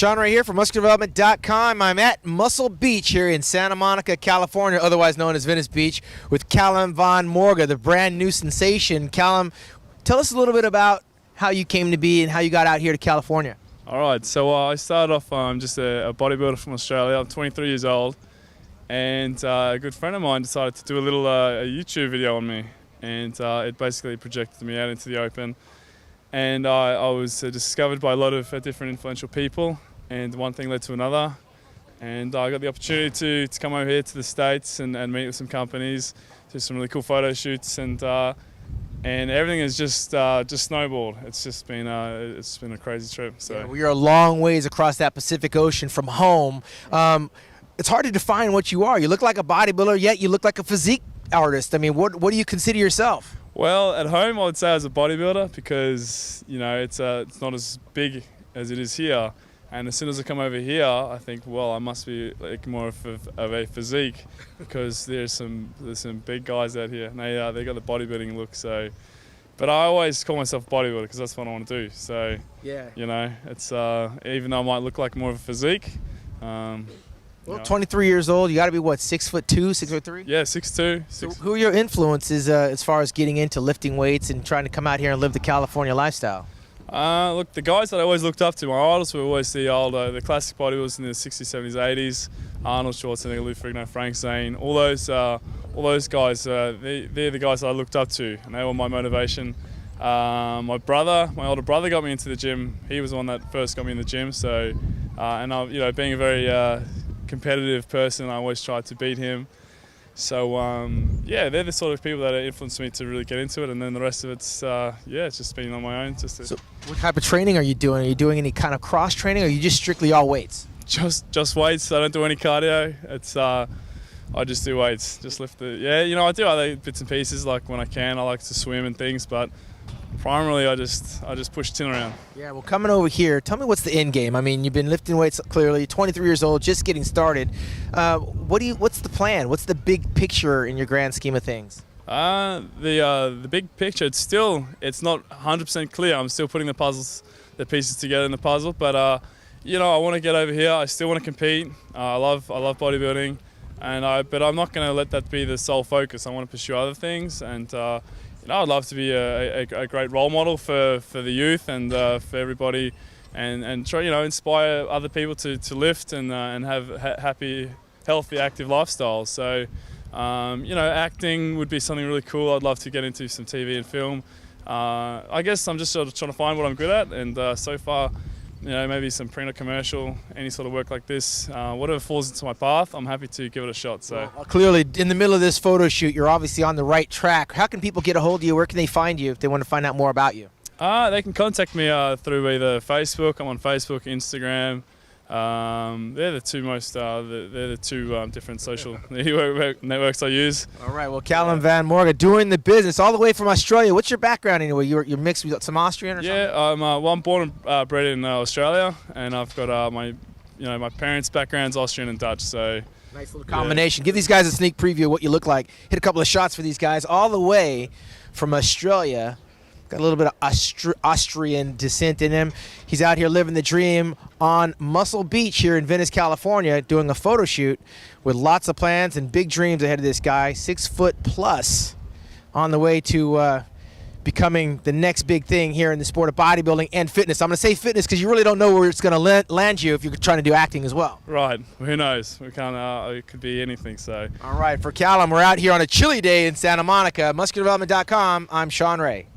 Shawn Ray here from MuscularDevelopment.com. I'm at Muscle Beach here in Santa Monica, California, otherwise known as Venice Beach, with Calum Von Moger, the brand new sensation. Calum, tell us a little bit about how you came to be and how you got out here to California. All right, so I started off just a bodybuilder from Australia. I'm 23 years old, and a good friend of mine decided to do a little a YouTube video on me, and it basically projected me out into the open. And I was discovered by a lot of different influential people, and one thing led to another. And I got the opportunity to come over here to the States and meet with some companies, do some really cool photo shoots, and everything has just snowballed. It's been a crazy trip. So yeah, well, you're a long ways across that Pacific Ocean from home. It's hard to define what you are. You look like a bodybuilder, yet you look like a physique artist. I mean, what do you consider yourself? Well, at home I would say I was a bodybuilder because, you know, it's not as big as it is here. And as soon as I come over here, I think, well, I must be like more of a physique because there's some big guys out here. And they got the bodybuilding look. So, but I always call myself a bodybuilder because that's what I want to do. So, yeah, you know, it's even though I might look like more of a physique. Well, 23 years old, you got to be what, 6'2", 6'3"? Yeah, 6'2". So who are your influences as far as getting into lifting weights and trying to come out here and live the California lifestyle? Look, the guys that I always looked up to, my idols were always the classic bodybuilders in the 60s, 70s, 80s. Arnold Schwarzenegger, Lou Ferrigno, Frank Zane, all those guys. They're the guys that I looked up to, and they were my motivation. My older brother, got me into the gym. He was the one that first got me in the gym. So, and I, you know, being a very competitive person, I always tried to beat him. So yeah, they're the sort of people that influenced me to really get into it, and then the rest of it's it's just been on my own. So what type of training are you doing? Are you doing any kind of cross training, or are you just strictly all weights? Just weights. I don't do any cardio. It's I just do weights. Just lift the you know, I do other bits and pieces like when I can. I like to swim and things, but primarily I just push tin around. Yeah, well, coming over here, tell me what's the end game. I mean, you've been lifting weights clearly, 23 years old, just getting started. What's the plan? What's the big picture in your grand scheme of things? The big picture, it's not 100% clear. I'm still putting the pieces together in the puzzle, but you know, I want to get over here. I still want to compete. I love bodybuilding, but I'm not going to let that be the sole focus. I want to pursue other things, and you know, I'd love to be a great role model for the youth and for everybody, and try, you know, inspire other people to lift and have happy, healthy, active lifestyles. So, you know, acting would be something really cool. I'd love to get into some TV and film. I guess I'm just sort of trying to find what I'm good at, and so far, you know, maybe some print commercial, any sort of work like this, whatever falls into my path, I'm happy to give it a shot. So well, clearly, in the middle of this photo shoot, you're obviously on the right track. How can people get a hold of you? Where can they find you if they want to find out more about you? They can contact me through either Facebook. I'm on Facebook, Instagram. They're the two most different social networks I use. All right. Well, Calum Von Moger, doing the business all the way from Australia. What's your background anyway? You're mixed with some Austrian or something? Yeah, I'm born and bred in Australia, and I've got my parents' background's Austrian and Dutch. So nice little combination. Yeah. Give these guys a sneak preview of what you look like. Hit a couple of shots for these guys all the way from Australia. Got a little bit of Austrian descent in him. He's out here living the dream on Muscle Beach here in Venice, California, doing a photo shoot with lots of plans and big dreams ahead of this guy. 6 foot plus, on the way to becoming the next big thing here in the sport of bodybuilding and fitness. I'm going to say fitness because you really don't know where it's going to land you if you're trying to do acting as well. Right. Who knows? We can't. It could be anything. So. All right. For Calum, we're out here on a chilly day in Santa Monica. MuscularDevelopment.com. I'm Shawn Ray.